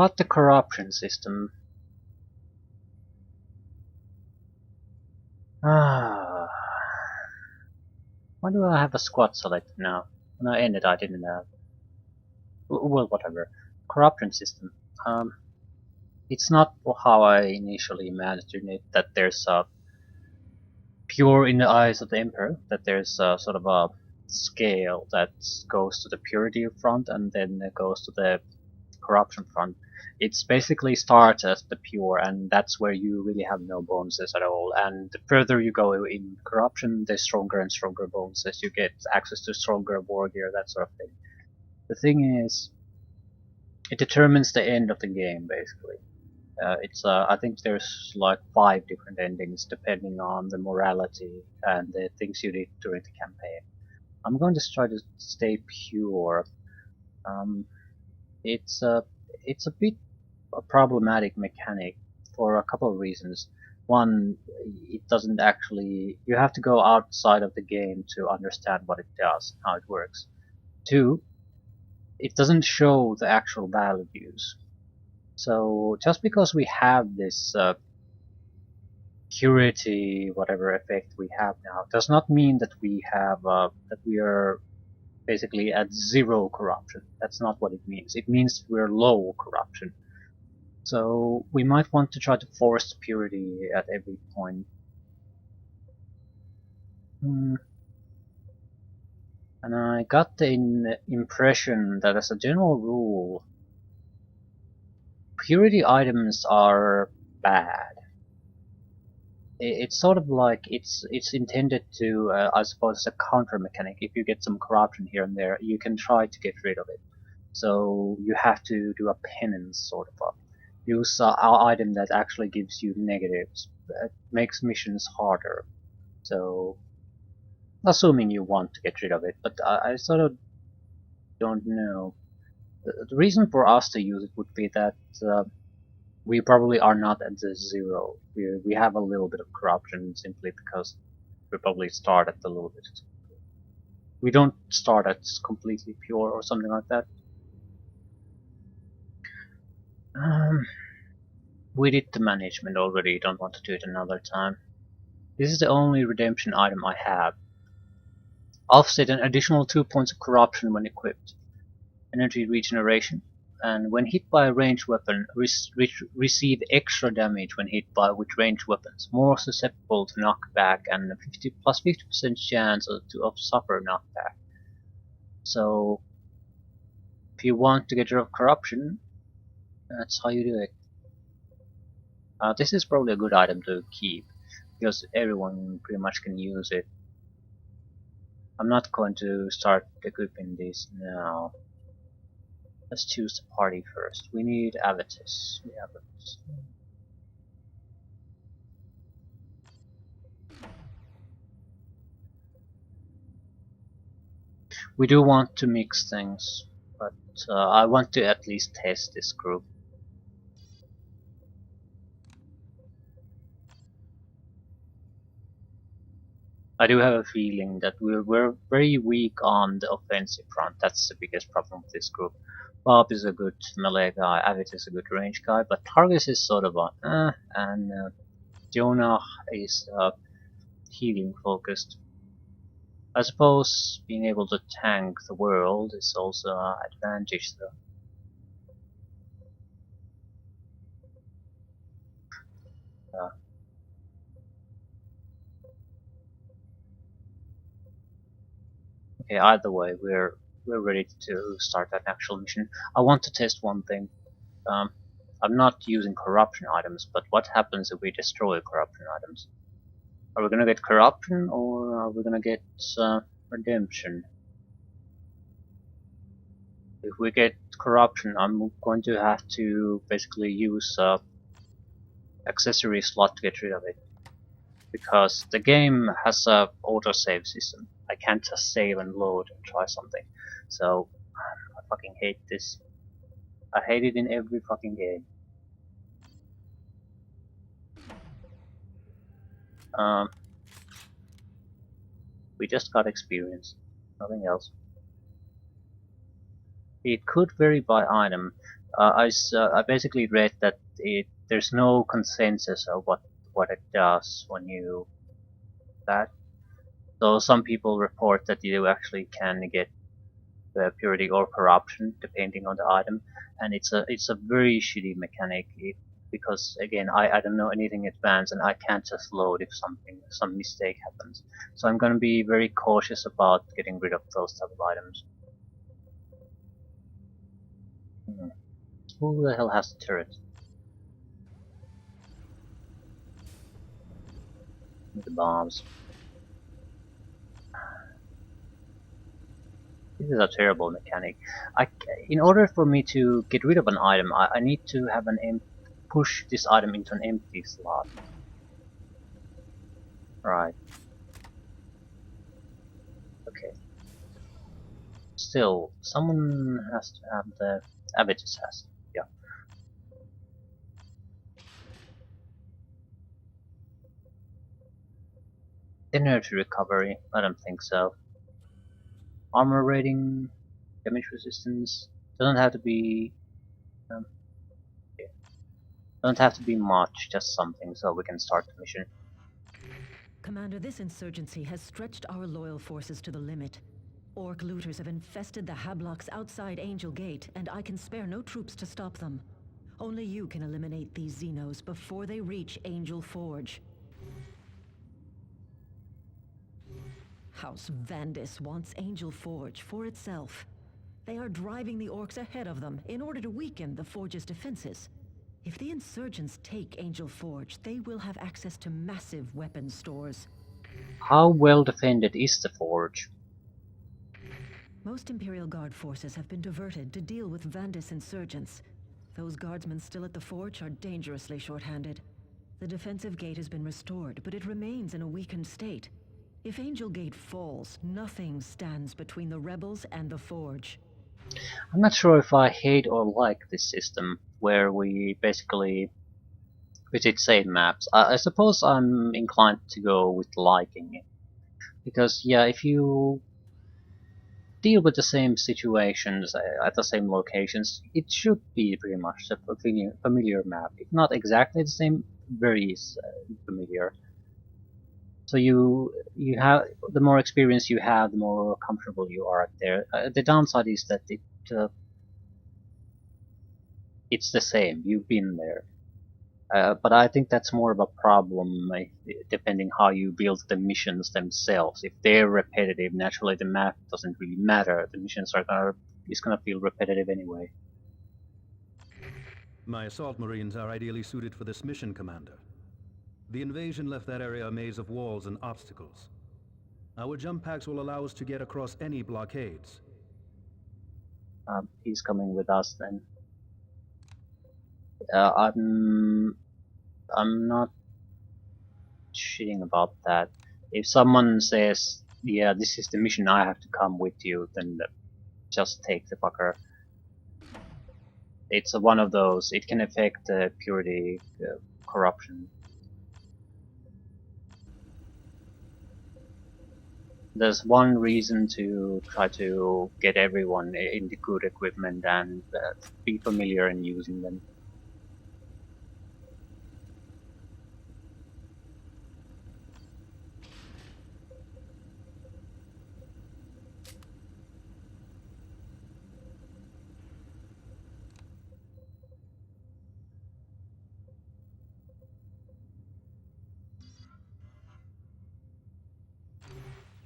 about the corruption system. Ah, why do I have a squad selected now? When I ended, I didn't have. Well, whatever. Corruption system. It's not how I initially imagined it. That there's a pure in the eyes of the emperor. That there's a sort of a scale that goes to the purity front and then it goes to the corruption front. It's basically starts as the pure, and that's where you really have no bonuses at all. And the further you go in corruption, the stronger and stronger bonuses you get, access to stronger war gear, that sort of thing. The thing is, it determines the end of the game basically. I think there's like 5 different endings depending on the morality and the things you did during the campaign. I'm going to try to stay pure. Um, it's a it's a bit a problematic mechanic for a couple of reasons. One, it doesn't actually. You have to go outside of the game to understand what it does, how it works. Two, it doesn't show the actual values. So just because we have this purity, whatever effect we have now, does not mean that we have that we are basically at 0 corruption. That's not what it means. It means we're low corruption. So we might want to try to force purity at every point. And I got the impression that as a general rule, purity items are bad. It's sort of like it's intended to, I suppose, a counter mechanic. If you get some corruption here and there, you can try to get rid of it. So you have to do a penance sort of use an item that actually gives you negatives. It makes missions harder. So, assuming you want to get rid of it, but I sort of don't know. The reason for us to use it would be that we probably are not at the 0. We have a little bit of corruption simply because we probably start at a little bit. We don't start at completely pure or something like that. We did the management already, don't want to do it another time. This is the only redemption item I have. Offset an additional 2 points of corruption when equipped. Energy regeneration. And when hit by a ranged weapon, receive extra damage when hit with ranged weapons. More susceptible to knockback and plus 50% chance of suffer knockback. So, if you want to get rid of corruption, that's how you do it. This is probably a good item to keep, because everyone pretty much can use it. I'm not going to start equipping this now. Let's choose the party first. We need Avitus. We have Avitus. We do want to mix things, but I want to at least test this group. I do have a feeling that we're very weak on the offensive front. That's the biggest problem with this group. Bob is a good melee guy, Avid is a good range guy, but Targus is sort of a and Jonah is healing focused. I suppose being able to tank the world is also an advantage though. Okay, either way, we're ready to start that actual mission. I want to test one thing. I'm not using corruption items, but what happens if we destroy corruption items? Are we gonna get corruption or are we gonna get redemption? If we get corruption, I'm going to have to basically use accessory slot to get rid of it. Because the game has a autosave system. I can't just save and load and try something. So, I fucking hate this. I hate it in every fucking game. We just got experience, nothing else. It could vary by item. I basically read that there's no consensus of what it does when you that. So some people report that you actually can get purity or corruption depending on the item, and it's a very shitty mechanic. Because again, I don't know anything advanced, and I can't just load if some mistake happens. So I'm gonna be very cautious about getting rid of those type of items. Hmm. Who the hell has the turret? With the bombs. This is a terrible mechanic. In order for me to get rid of an item, I need to have push this item into an empty slot. Right. Okay. Still, someone has to have the Avitus has. Yeah. Energy recovery. I don't think so. Armor rating, damage resistance. Doesn't have to be. Um, yeah. Doesn't have to be much. Just something, so we can start the mission. Commander, this insurgency has stretched our loyal forces to the limit. Orc looters have infested the Hablocks outside Angel Gate, and I can spare no troops to stop them. Only you can eliminate these Xenos before they reach Angel Forge. House Vandis wants Angel Forge for itself. They are driving the Orcs ahead of them in order to weaken the Forge's defenses. If the insurgents take Angel Forge, they will have access to massive weapons stores. How well defended is the forge? Most Imperial Guard forces have been diverted to deal with Vandis insurgents. Those guardsmen still at the forge are dangerously short-handed. The defensive gate has been restored, but it remains in a weakened state. If Angel Gate falls, nothing stands between the rebels and the forge. I'm not sure if I hate or like this system, where we basically visit same maps. I suppose I'm inclined to go with liking it. Because, yeah, if you deal with the same situations at the same locations, it should be pretty much a familiar map. If not exactly the same, very familiar. So you have the more experience you have, the more comfortable you are there. The downside is that it's the same. You've been there. But I think that's more of a problem depending how you build the missions themselves. If they're repetitive, naturally the map doesn't really matter. The missions it's gonna feel repetitive anyway. My assault marines are ideally suited for this mission, Commander. The invasion left that area a maze of walls and obstacles. Our jump packs will allow us to get across any blockades. He's coming with us then. I'm not shitting about that. If someone says, "Yeah, this is the mission, I have to come with you," then just take the fucker. It's one of those. It can affect purity, corruption. There's one reason to try to get everyone into good equipment and be familiar in using them.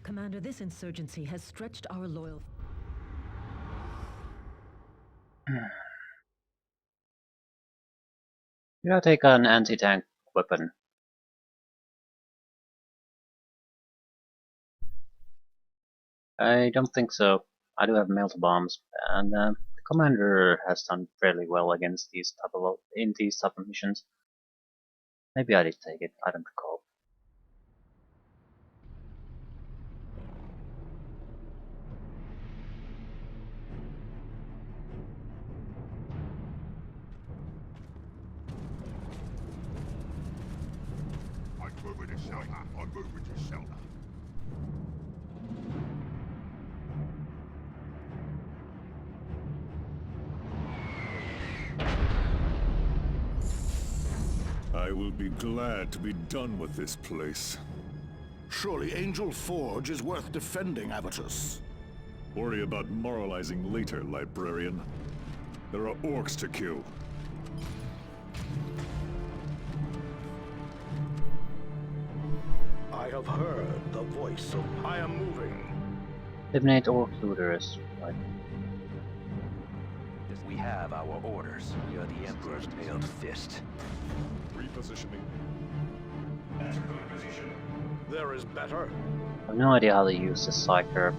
Commander, this insurgency has stretched our loyal... You gotta take an anti-tank weapon. I don't think so. I do have melt bombs, and the commander has done fairly well against these type of missions. Maybe I did take it. I don't recall. I'm moving to shelter. I'm moving to shelter. I will be glad to be done with this place. Surely Angel Forge is worth defending, Avitus. Worry about moralizing later, librarian. There are orcs to kill. I have heard the voice of I am moving. Eliminate orc looters. Right. We have our orders. You're the Emperor's mailed fist. Repositioning. There is better. I have no idea how to use this Psyker.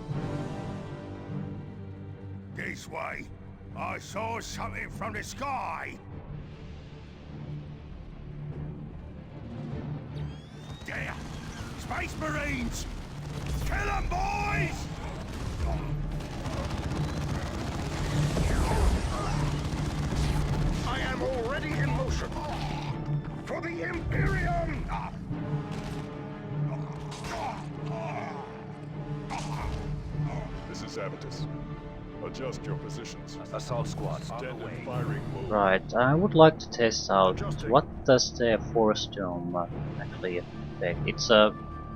This way. I saw something from the sky. There! Space Marines! Kill them, boys! I am already in motion. For the Imperium! This is Avitus. Adjust your positions. Assault squad on the Stand in way. firing mode. Right, I would like to test out what does the Force Dome actually affect.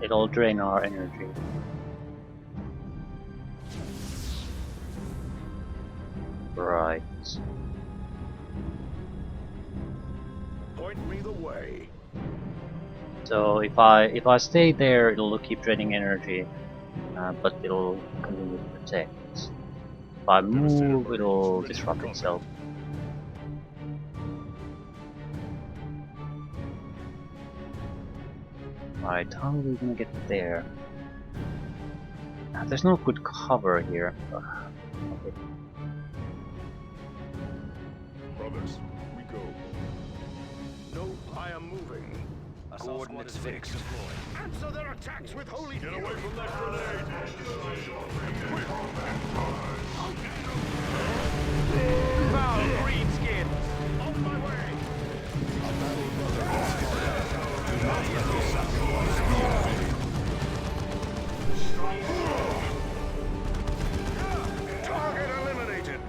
It'll drain our energy. Right. Point me the way. So if I stay there, it'll keep draining energy, but it'll continue to protect. If I move, it'll disrupt itself. Right, how are we gonna get there? There's no good cover here. Okay. Brothers, we go. No, I am moving. Coordinates fixed. Answer their attacks with holy Get away from that grenade! Foul greenskin! On my way! Target eliminated.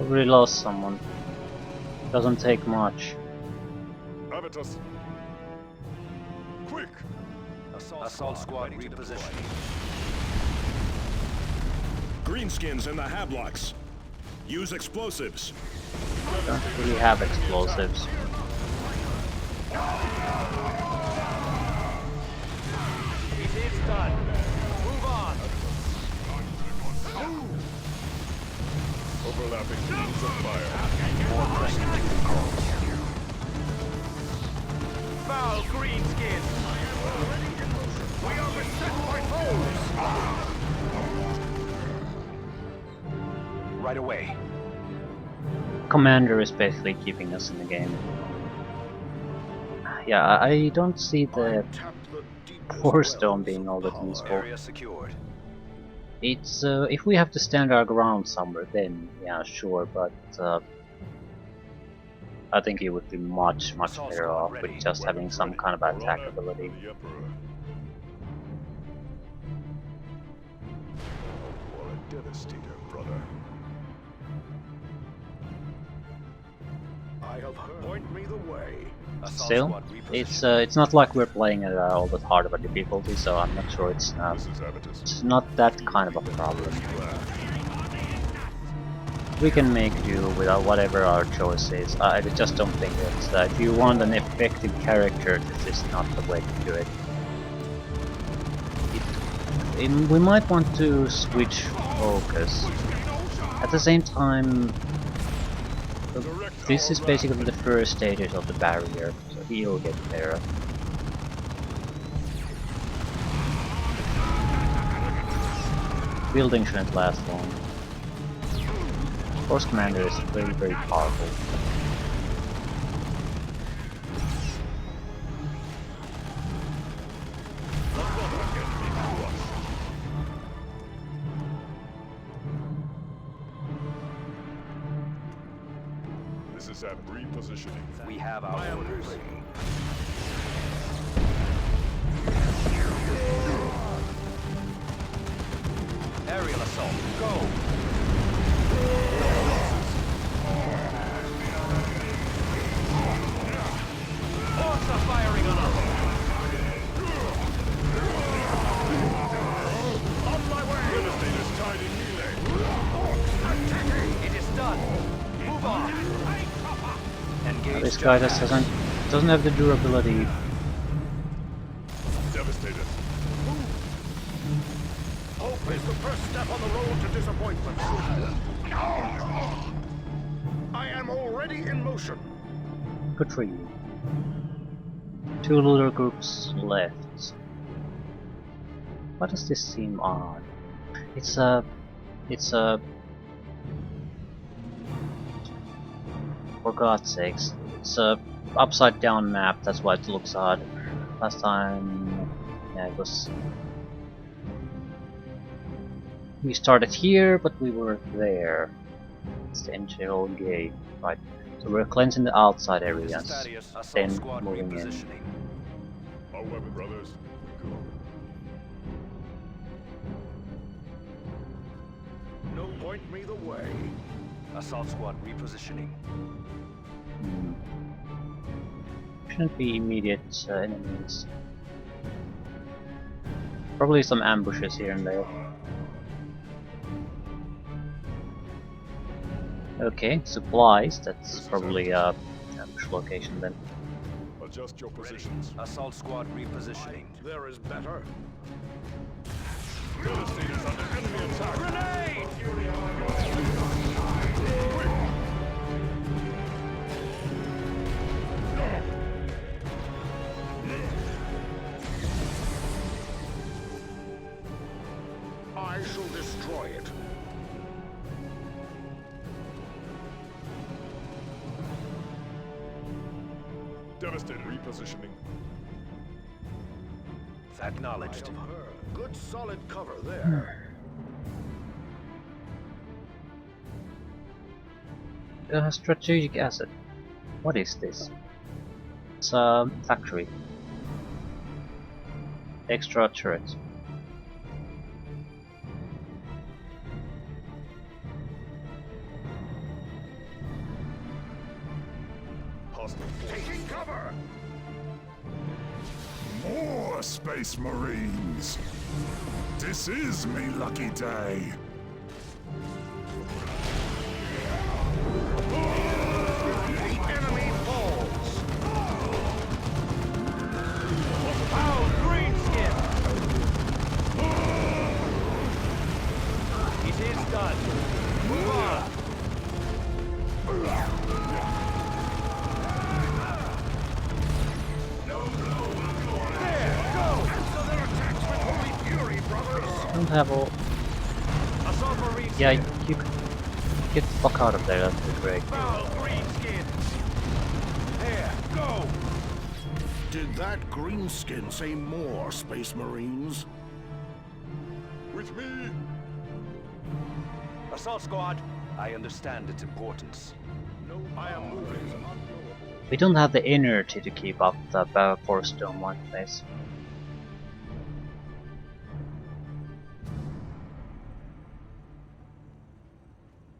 I really lost someone. Doesn't take much. Avitus! Quick! Assault squad repositioning. Greenskins in the Hablocks. Use explosives. Don't really have explosives. It's done. Move on. Overlapping beams of fire. More pressing duty calls. Foul greenskin! We are beset by foes! Right away. Commander is basically keeping us in the game. Yeah, I don't see the Tapped the deepest Force wells Dome being of all that power. useful. Area secured. It's if we have to stand our ground somewhere, then yeah, sure, but I think it would be much better off with just having some kind of attack ability. The Emperor. You are a devastator, brother. I have heard. Point me the way. Assault Still, squad repositioning. it's not like we're playing at all that hard of a difficulty, so I'm not sure This is Avitus. it's not that kind of a problem. We can make do without whatever our choice is. I just don't think that if you want an effective character, this is not the way to do it. We might want to switch focus. At the same time, this is basically the first stages of the barrier, so he'll get there. Building shouldn't last long. Force Commander is very powerful. This is at repositioning. We have our orders. Aerial assault. Go! This guy just doesn't have the durability. Devastated. Hope is the first step on the road to disappointment. I am already in motion. Good for you. 2 looter groups left. Why does this seem odd? It's a for God's sakes, it's a upside down map, that's why it looks odd. Last time, yeah, it was. We started here, but we were there. It's the internal gate, right? So we're cleansing the outside areas, then moving in. However, brothers, we go. No, point me the way. Assault squad repositioning. Shouldn't be immediate enemies. Probably some ambushes here and there. Okay, supplies. That's probably a ambush location then. Adjust your positions. Assault squad repositioning. There is better. Devastators under enemy attack. Grenade! I shall destroy it. Devastated. Repositioning. Acknowledged. Good solid cover there. Strategic asset. What is this? It's a factory. Extra turret. Hostile force. Taking cover! More Space Marines! This is me lucky day! The enemy falls! Foul greenskin! It is done. Move on. There, go! Answer their attacks with holy fury, brothers! Don't have all. Assault marines. Yeah, here. you could get the fuck out of there. That'd be great. Foul greenskins. There, go. Did that greenskin say more, Space Marines? With me! Assault squad. I understand its importance. No, I am moving. We don't have the energy to keep up the force dome like this.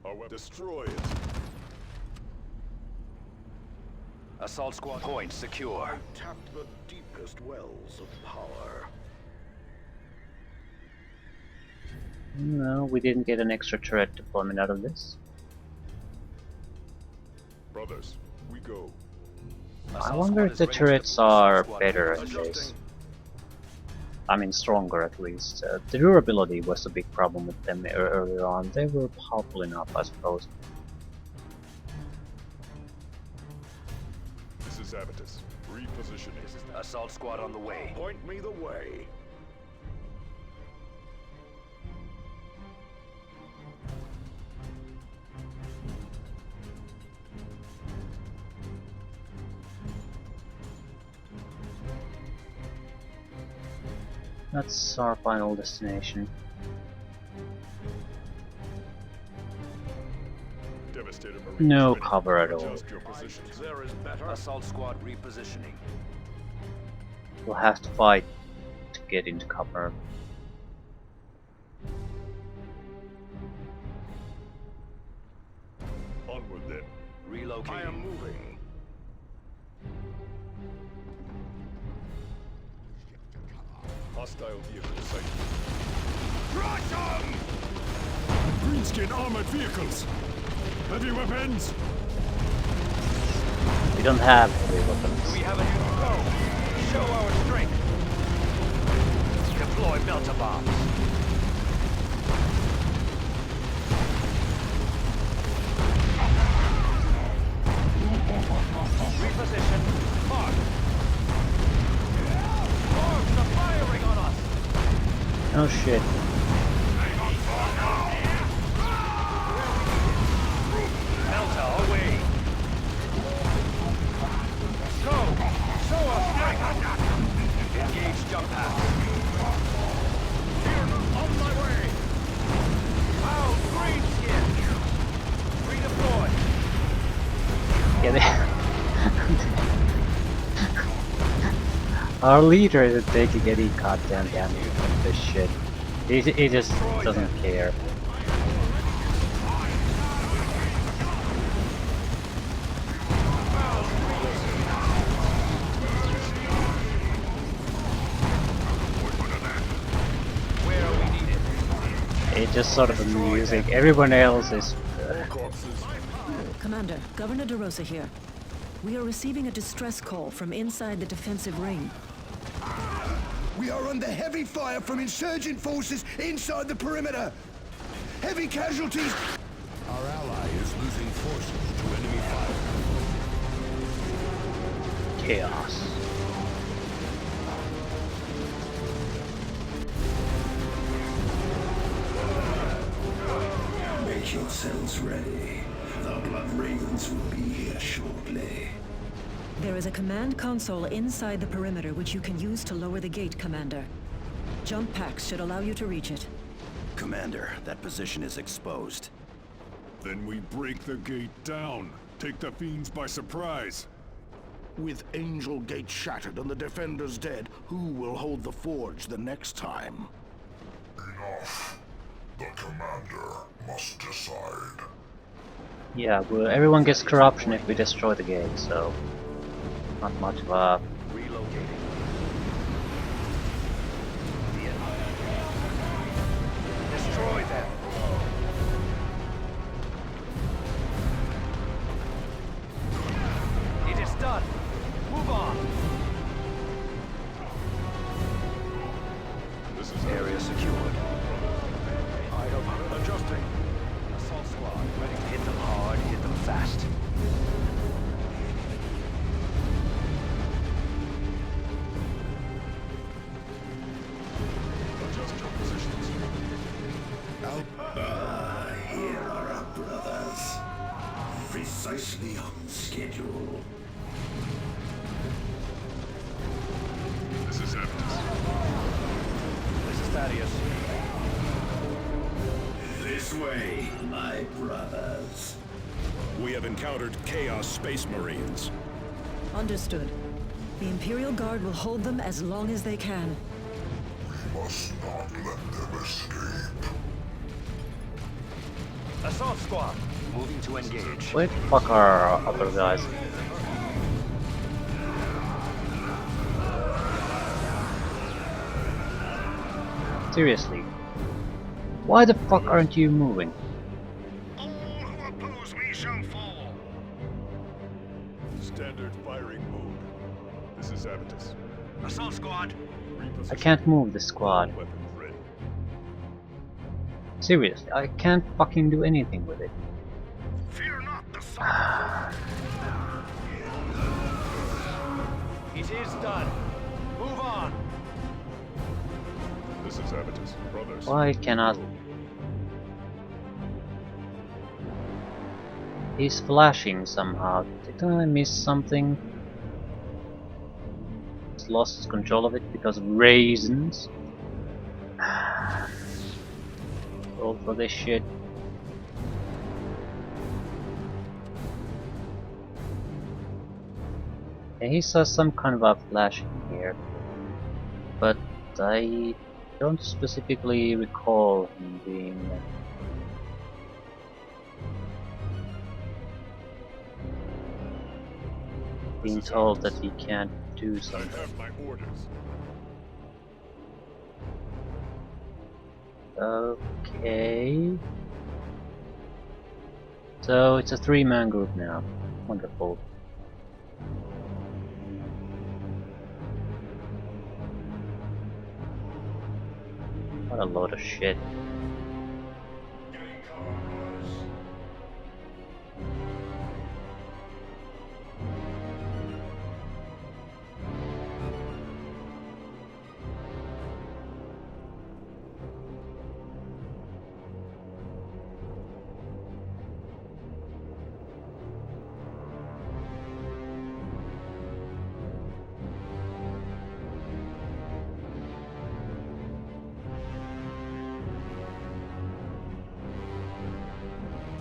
However, destroy it. Assault squad point secure. Tapped the deepest wells of power. No, we didn't get an extra turret deployment out of this. Brothers, we go. I wonder if the turrets are better at this. I mean, stronger at least. The durability was a big problem with them earlier on. They were powerful enough, I suppose. This is Avitus. Repositioning. Assault squad on the way. Point me the way. That's our final destination. Devastator Marines No ready. cover at all. Adjust your positions. There is better. Assault squad repositioning. We'll have to fight to get into cover. Onward then. Relocating. I am moving. Hostile vehicle sighted. Crush 'em! Greenskin armored vehicles! Heavy weapons! We don't have heavy Do weapons. we have a new foe? Show our strength. Deploy melter bombs. Reposition. Mark. Orcs are firing on us. Oh shit. Melter away. Show us strength. Engage jump pack. On my way. Out, green skin. Redeploy. Yeah, our leader isn't taking any goddamn damage from this shit. He just doesn't care. Where are we needed? It's just sort of amusing. Everyone else is. Commander, Governor DeRosa here. We are receiving a distress call from inside the defensive ring. We are under heavy fire from insurgent forces inside the perimeter. Heavy casualties. Our ally is losing forces to enemy fire. Chaos. Make yourselves ready. The Blood Ravens will be here shortly. There is a command console inside the perimeter which you can use to lower the gate, Commander. Jump packs should allow you to reach it. Commander, that position is exposed. Then we break the gate down. Take the fiends by surprise. With Angel Gate shattered and the defenders dead, who will hold the forge the next time? Enough. The commander must decide. Yeah, well, everyone gets corruption if we destroy the gate, so not much of a. Relocating. Destroy them. It is done. Move on. This is Area secured. Item adjusting. Assault squad ready to hit them hard, hit them fast. adjust your positions. Here are our brothers. Precisely on schedule. This is evidence. This is Thaddeus. This way, my brothers. We have encountered Chaos Space Marines. Understood. The Imperial Guard will hold them as long as they can. We must not let them escape. Assault squad. Moving to engage. Where the fuck are our other guys? Seriously. Why the fuck aren't you moving? All who oppose me shall fall. Standard firing mode. This is Avitus. Assault squad. I can't move the squad. Weapons ready. Seriously, I can't fucking do anything with it. Fear not the sun. It is done. Move on. This is Avitus. Brothers. Why cannot... He's flashing somehow. Did I miss something? He's lost his control of it because of raisins. Roll for this shit. Yeah, he saw some kind of a flashing here, but I don't specifically recall him being told that he can't do I something. have my orders. Okay. So it's a 3-man group now. Wonderful. What a load of shit.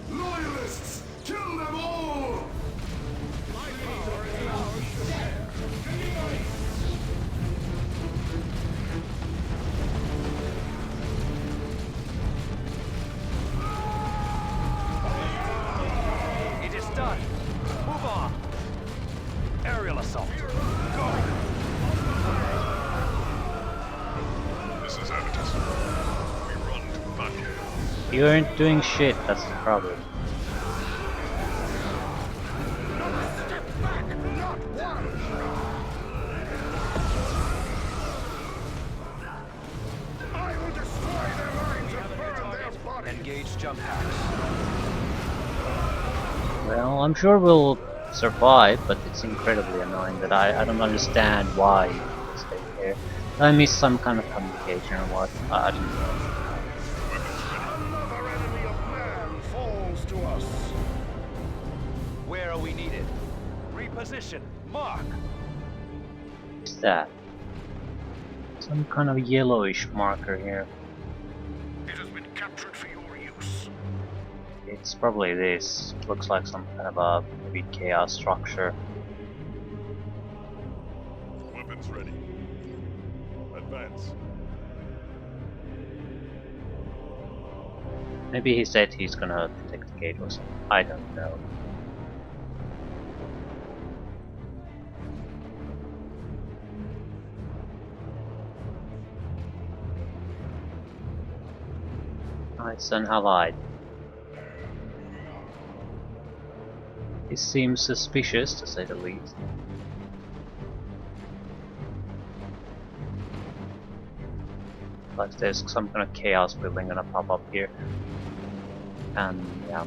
Loyalists! Kill them all! It is done. Move on. Aerial assault. Go. This is Avitus. We run to Batcave. You aren't doing shit, that's the problem. I will destroy their minds and burn their bodies! Engage jump packs. Well, I'm sure we'll survive, but it's incredibly annoying that I don't understand why we stay here. I missed some kind of communication or what, I don't know. Another enemy of man falls to us! Where are we needed? Reposition. Mark. What's that? Some kind of yellowish marker here. It has been captured for your use. It's probably this. Looks like some kind of a maybe chaos structure. Weapons ready. Advance. Maybe he said he's gonna protect the gate or something. I don't know. Nice and allied. It seems suspicious, to say the least. Like there's some kind of chaos building gonna pop up here. And yeah.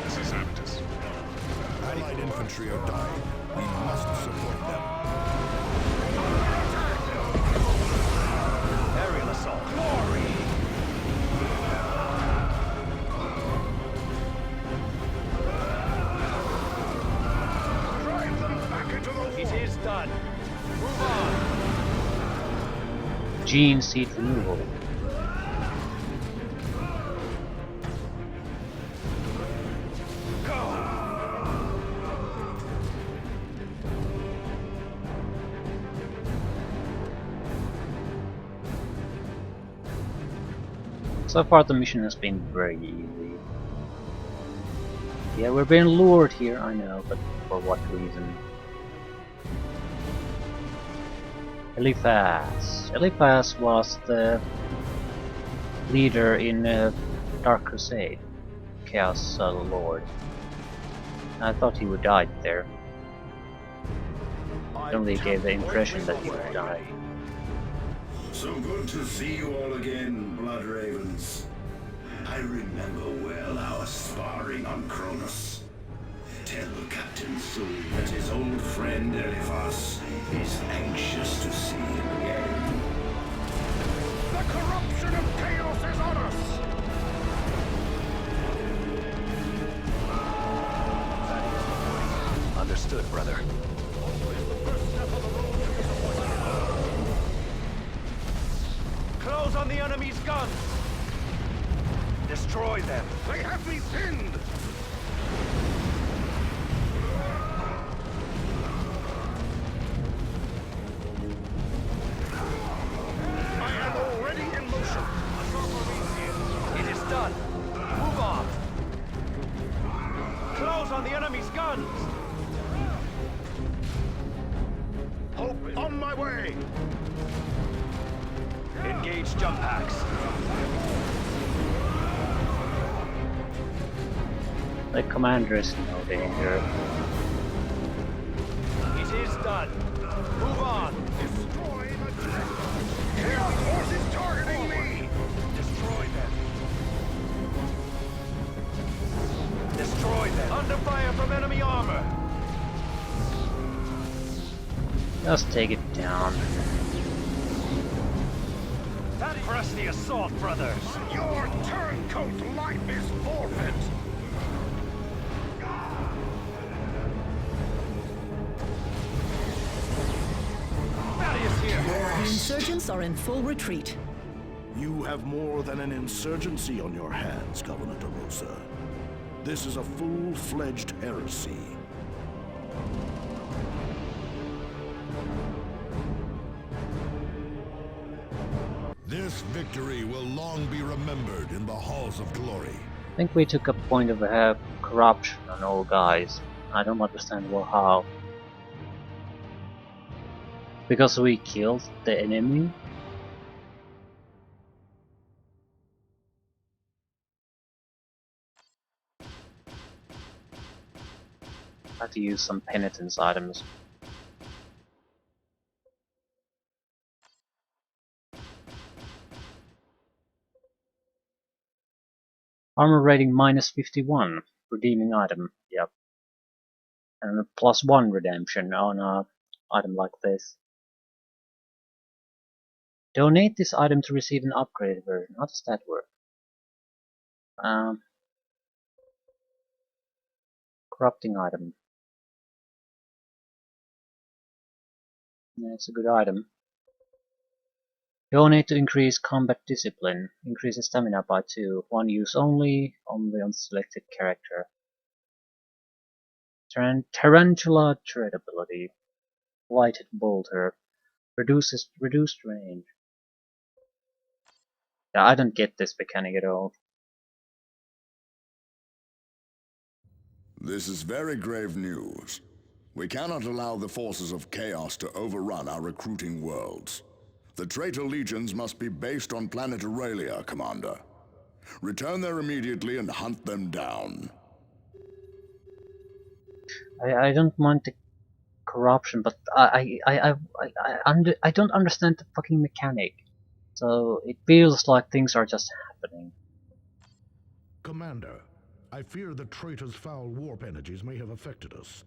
This is Avitus. Allied infantry are dying. We must support them. Aerial assault. Glory. Drive them back into the It is done. Move on. Gene seed removal. So far the mission has been very easy. Yeah, we're being lured here, I know, but for what reason? Eliphaz. Eliphaz was the leader in Dark Crusade. Chaos Lord. I thought he would die there. It only gave the impression that he would die. So good to see you all again, Blood Ravens. I remember well our sparring on Kronos. Tell Captain Soon that his old friend Eliphas is anxious to see him again. The corruption of chaos is on us! Understood, brother. Close on the enemy's guns! Destroy them! They have me pinned! I am already in motion. It is done. Move on. Close on the enemy's guns! Hope on my way! Engage jump packs. The commander is no danger. It is done. Move on. Destroying a train! Chaos forces targeting me! Destroy them. Destroy them. Under fire from enemy armor. Just take it down. Press the assault, brothers. Your turncoat life is forfeit! Thaddeus here. The insurgents are in full retreat. You have more than an insurgency on your hands, Governor DeRosa. This is a full-fledged heresy. This victory will long be remembered in the halls of glory. I think we took a point of corruption on all guys. I don't understand how. Because we killed the enemy? I had to use some penitence items. Armor rating -51. Redeeming item. Yep. And a +1 redemption on a item like this. Donate this item to receive an upgraded version. How does that work? Corrupting item. Yeah, it's a good item. Donate to increase combat discipline. Increases stamina by 2. One use only on selected character. Tarantula tread ability. Lighted bolter. Reduced range. Yeah, I don't get this mechanic at all. This is very grave news. We cannot allow the forces of chaos to overrun our recruiting worlds. The traitor legions must be based on planet Aurelia, Commander. Return there immediately and hunt them down. I don't mind the corruption, but I don't understand the fucking mechanic. So it feels like things are just happening. Commander, I fear the traitor's foul warp energies may have affected us.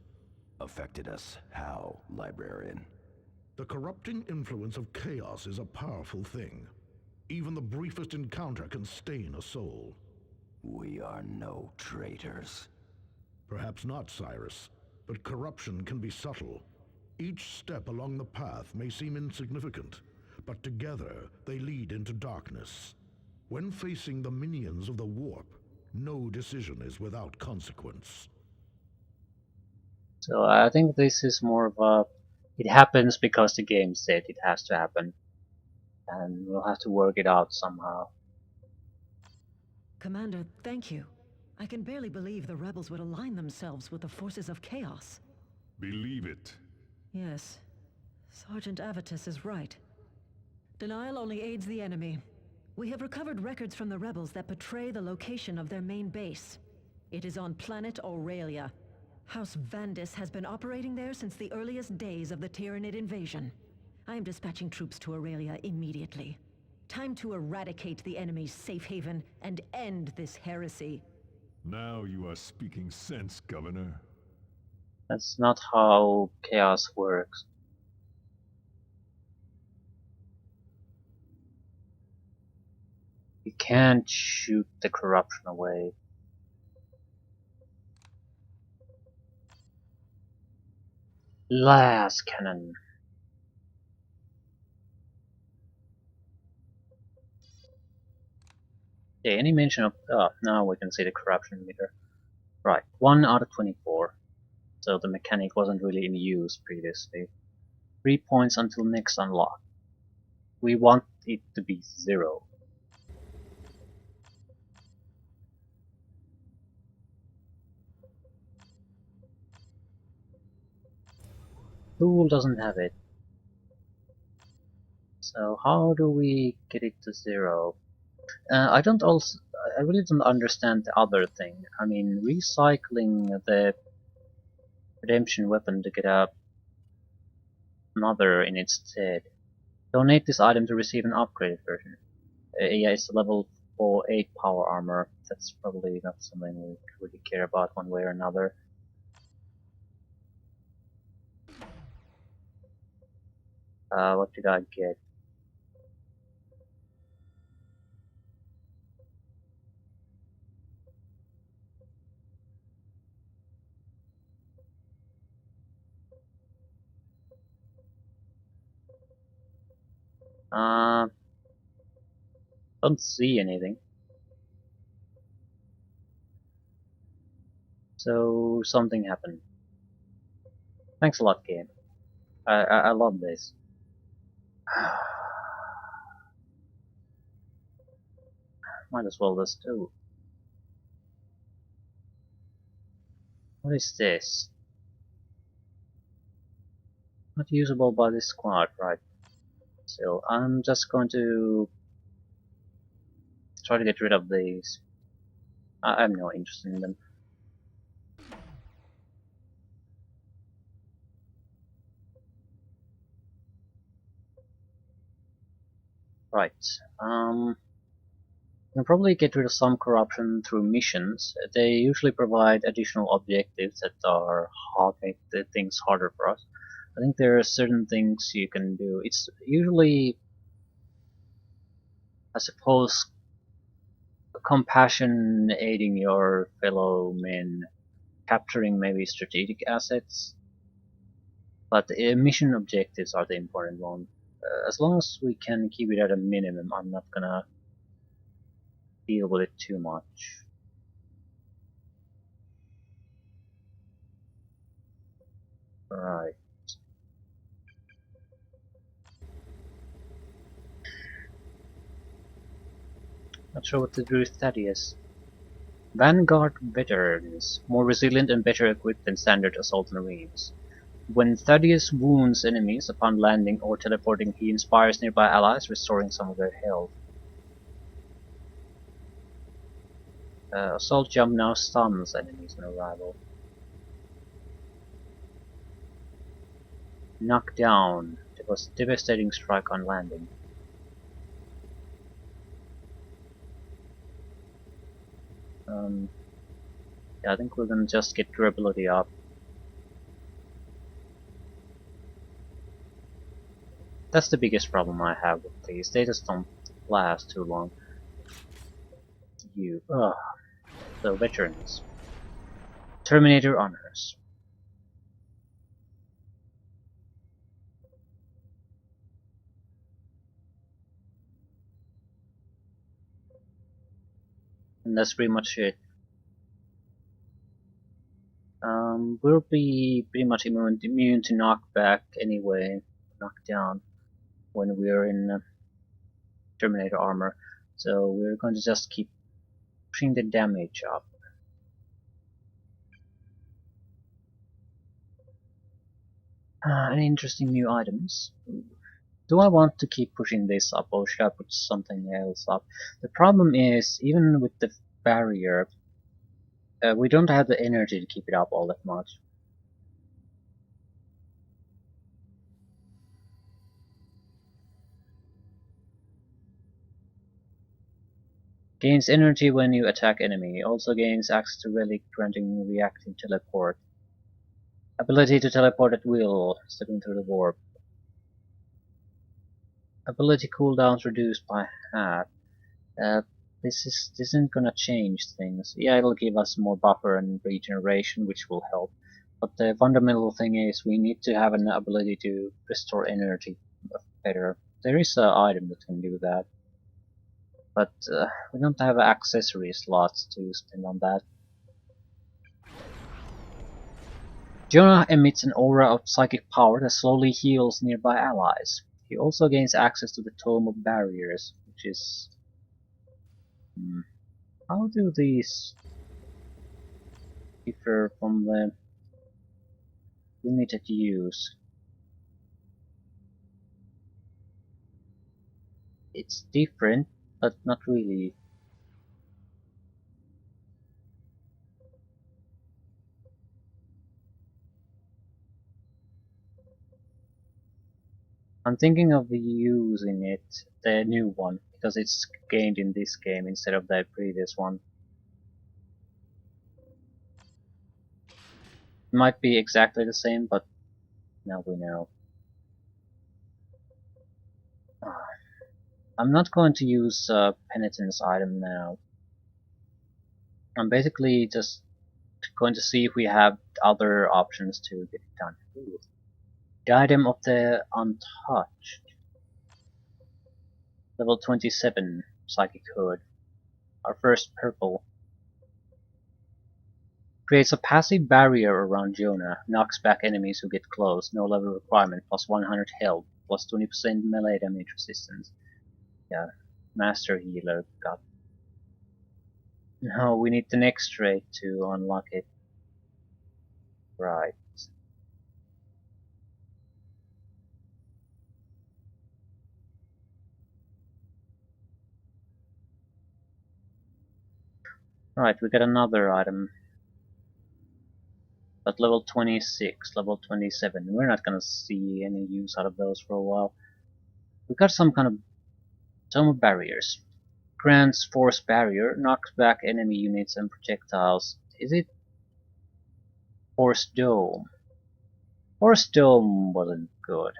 Affected us? How, Librarian? The corrupting influence of chaos is a powerful thing. Even the briefest encounter can stain a soul. We are no traitors. Perhaps not, Cyrus, but corruption can be subtle. Each step along the path may seem insignificant, but together they lead into darkness. When facing the minions of the warp, no decision is without consequence. So I think this is more of a... It happens because the game said it has to happen. And we'll have to work it out somehow. Commander, thank you. I can barely believe the rebels would align themselves with the forces of chaos. Believe it. Yes. Sergeant Avitus is right. Denial only aids the enemy. We have recovered records from the rebels that betray the location of their main base. It is on planet Aurelia. House Vandis has been operating there since the earliest days of the Tyranid invasion. I am dispatching troops to Aurelia immediately. Time to eradicate the enemy's safe haven and end this heresy. Now you are speaking sense, Governor. That's not how chaos works. You can't shoot the corruption away. Las cannon. Yeah, any mention of... Oh, now we can see the corruption meter. Right, 1 out of 24. So the mechanic wasn't really in use previously. 3 points until next unlock. We want it to be 0. Tool doesn't have it. So how do we get it to 0? I don't I really don't understand the other thing. I mean, recycling the redemption weapon to get another in its stead. Donate this item to receive an upgraded version. Yeah, it's level 8 power armor. That's probably not something we really care about one way or another. What did I get? Don't see anything. So something happened. Thanks a lot, game. I love this. Might as well just do. What is this? Not usable by this squad, right? So I'm just going to try to get rid of these. I'm not interested in them. Right. You can probably get rid of some corruption through missions. They usually provide additional objectives that are hard, make the things harder for us. I think there are certain things you can do. It's usually, I suppose, compassion aiding your fellow men, capturing maybe strategic assets. But mission objectives are the important one. As long as we can keep it at a minimum, I'm not gonna deal with it too much. Right. Not sure what to do with Thaddeus. Vanguard veterans, more resilient and better equipped than standard assault marines. When Thaddeus wounds enemies upon landing or teleporting, he inspires nearby allies, restoring some of their health. Assault jump now stuns enemies on arrival. Knock down. It was devastating strike on landing. Yeah, I think we're gonna just get durability up. That's the biggest problem I have with these. They just don't last too long. So veterans. Terminator honors. And that's pretty much it. We'll be pretty much immune to knockback anyway, knockdown, when we're in Terminator armor. So we're going to just keep pushing the damage up. Any interesting new items? Do I want to keep pushing this up, or should I put something else up? The problem is, even with the barrier, we don't have the energy to keep it up all that much. Gains energy when you attack enemy. Also gains access to relic, granting reactive teleport. Ability to teleport at will, stepping through the warp. Ability cooldowns reduced by half. This isn't gonna change things. Yeah, it'll give us more buffer and regeneration, which will help. But the fundamental thing is we need to have an ability to restore energy better. There is an item that can do that, but we don't have accessory slots to spend on that. Jonah emits an aura of psychic power that slowly heals nearby allies. He also gains access to the Tome of Barriers, which is... How do these differ from the limited use? It's different, but not really. I'm thinking of using it, the new one, because it's gained in this game instead of the previous one. It might be exactly the same, but now we know. I'm not going to use penitence item now. I'm basically just going to see if we have other options to get it done. Ooh. The item of the untouched. Level 27 Psychic Hood. Our first purple. Creates a passive barrier around Jonah. Knocks back enemies who get close. No level requirement. Plus 100 health. Plus 20% melee damage resistance. Yeah. Master Healer. Got. No, we need the next trait to unlock it. Right. Right, we got another item. But level 26, level 27. We're not gonna see any use out of those for a while. We got some kind of Tome of Barriers. Grants Force Barrier, knocks back enemy units and projectiles. Is it Force Dome? Force Dome wasn't good.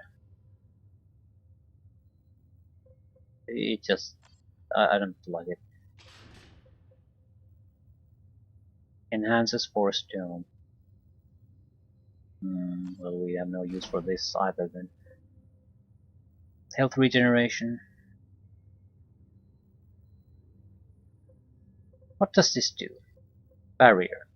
It just... I don't like it. Enhances Force Dome. Well, we have no use for this either then. Health regeneration. What does this do? Barrier.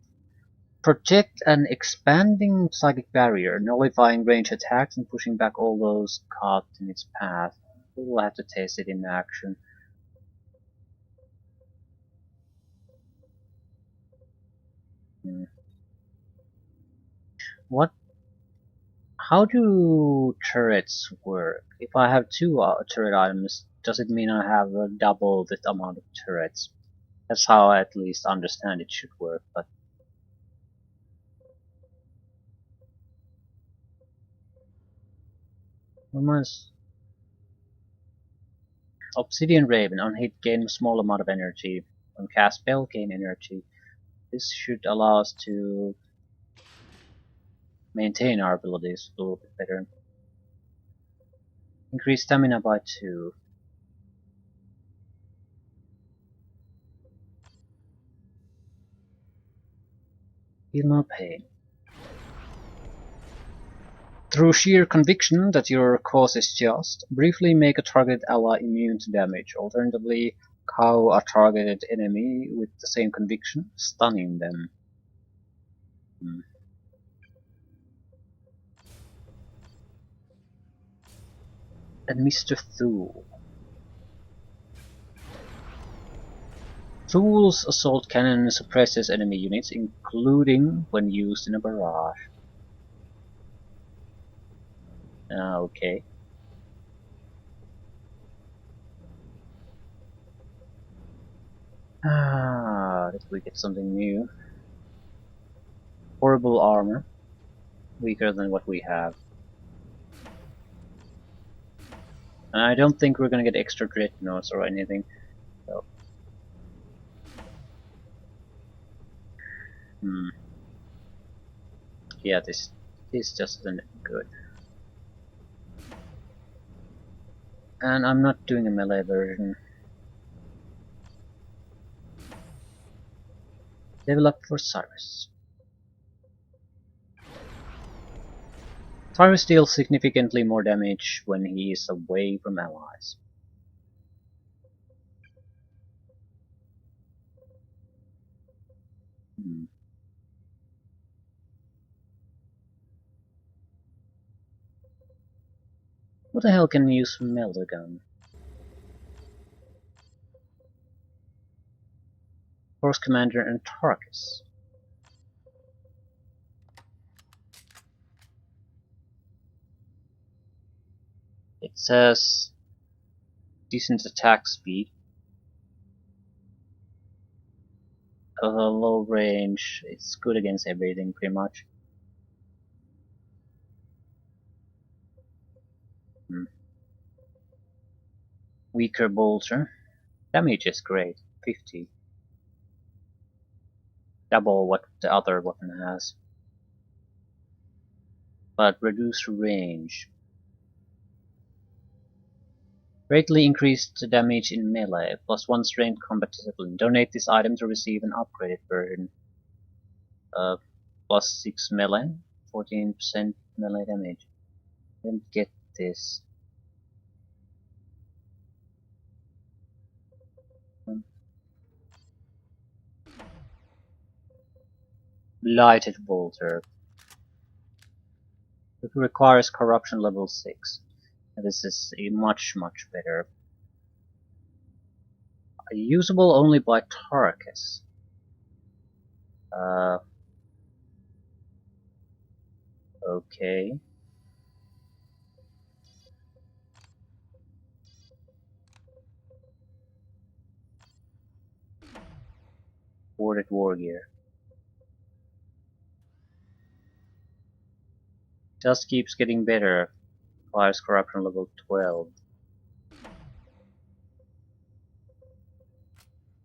Project an expanding psychic barrier, nullifying range attacks and pushing back all those caught in its path. We'll have to taste it in action. What? How do turrets work? If I have two turret items, does it mean I have double the amount of turrets? That's how I at least understand it should work, but almost. Obsidian Raven, on hit gain a small amount of energy. On cast spell gain energy. This should allow us to maintain our abilities a little bit better. Increase stamina by 2. Feel no pain. Through sheer conviction that your cause is just, briefly make a target ally immune to damage. Alternatively, cow a targeted enemy with the same conviction, stunning them. And Mr. Thule. Thule's assault cannon suppresses enemy units, including when used in a barrage. Okay. Did we get something new? Horrible armor. Weaker than what we have. And I don't think we're gonna get extra dreadnoughts or anything. So. Yeah, this just isn't good. And I'm not doing a melee version. Level up for Cyrus. Cyrus deals significantly more damage when he is away from allies. What the hell can use Melter Gun? Force Commander Antarcus. It says decent attack speed. A low range. It's good against everything pretty much. Weaker bolter. Damage is great, 50. Double what the other weapon has. But reduced range. Greatly increased damage in melee, +1 strength combat discipline. Donate this item to receive an upgraded version. +6 melee, 14% melee damage. Didn't get this. Blighted bolter. It requires corruption level 6. This is a much better. Usable only by Tarkus. Okay. Warded war gear. Just keeps getting better. Requires corruption level 12.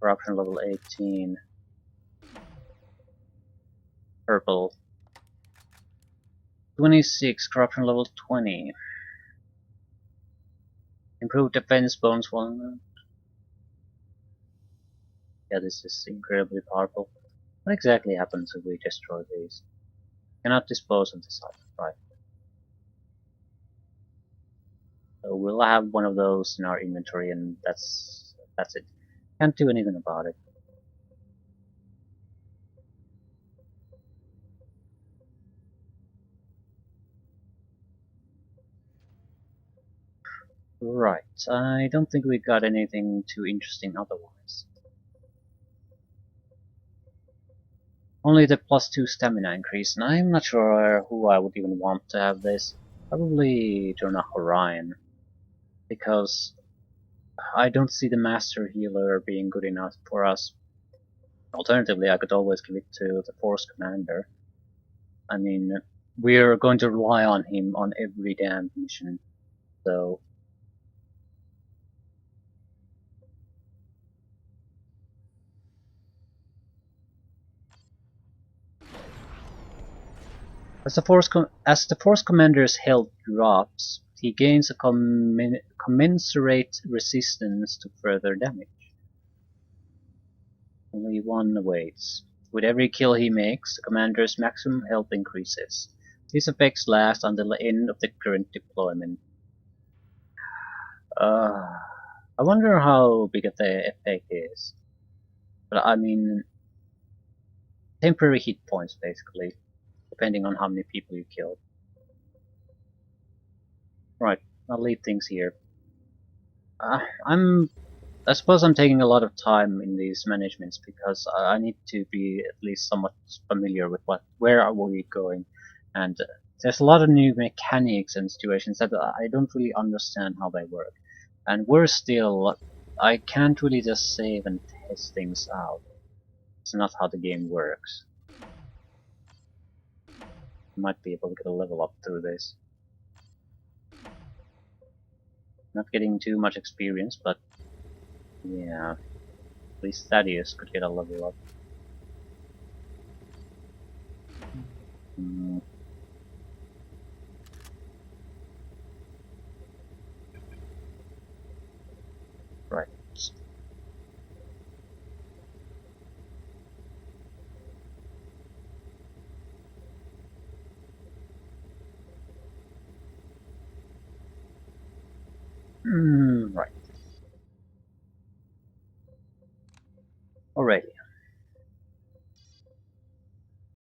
Corruption level 18. Purple. 26, corruption level 20. Improved defense bonus 1. Yeah, this is incredibly powerful. What exactly happens if we destroy these? Cannot dispose of this item, right? So we'll have one of those in our inventory, and that's it. Can't do anything about it. Right, I don't think we got anything too interesting otherwise. Only the +2 stamina increase, and I'm not sure who I would even want to have this. Probably Jonah Orion, because I don't see the Master Healer being good enough for us. Alternatively, I could always give it to the Force Commander. I mean, we're going to rely on him on every damn mission, so... As the Force Commander's health drops, he gains a commensurate resistance to further damage. Only one awaits. With every kill he makes, the Commander's maximum health increases. These effects last until the end of the current deployment. I wonder how big the effect is. But I mean, temporary hit points basically, depending on how many people you kill. Right, I'll leave things here. I suppose I'm taking a lot of time in these managements because I need to be at least somewhat familiar with where are we going, and there's a lot of new mechanics and situations that I don't really understand how they work. And I can't really just save and test things out. It's not how the game works. Might be able to get a level up through this. Not getting too much experience, but yeah, at least Thaddeus could get a level up. Right.